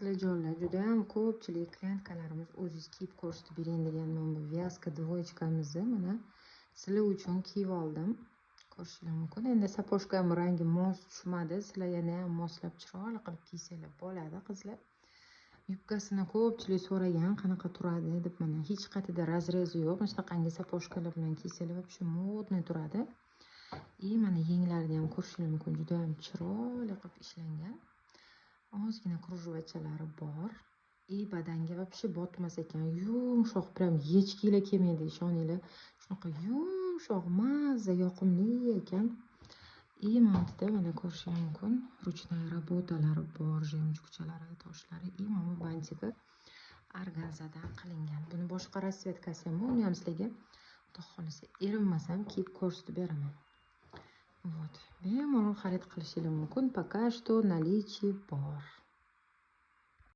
Asilajonlar, juda ham ko'pchilik klientkalarimiz o'zingiz kiyib ko'rsatib bering degan men bu vyaska dvoychkamizni mana sizlar uchun kiyib oldim. Ko'rishingiz mumkin. Endi sapochkam rangi mos tushmadi. Sizlar yana ham moslab chiroyli qilib kiysanglar bo'ladi, qizlar. Yubkasini ko'pchilik so'ragan, qanaqa turadi deb, mana hech qayerda razrezi yo'q. Mana shunaqangi sapochkalar bilan kiysanglar вообще modniy turadi. Mana yenglarini ham ko'rishingiz mumkin, juda ham chiroyli qilib ishlangan. Ozgina krujvachalari bor. Badanga вообще botmas ekan. Yumshoq, prям yechkilar kelmaydi, ishoninglar. Shunaqa yumshoq, mazza, yoqimli ekan. Mantida mana ko'rishingiz mumkin. Ruchnoy rabotalari bor, jemjugchalari, toshlari. Mana bu bantiki organzadan qilingan. Buni boshqa rasvetkasi ham bor. Uni ham sizlarga xudo xolasa erinmasam kiyib ko'rsatib beraman. Вот. Bemalol xarid qilishingiz mumkin. Пока что наличие bor.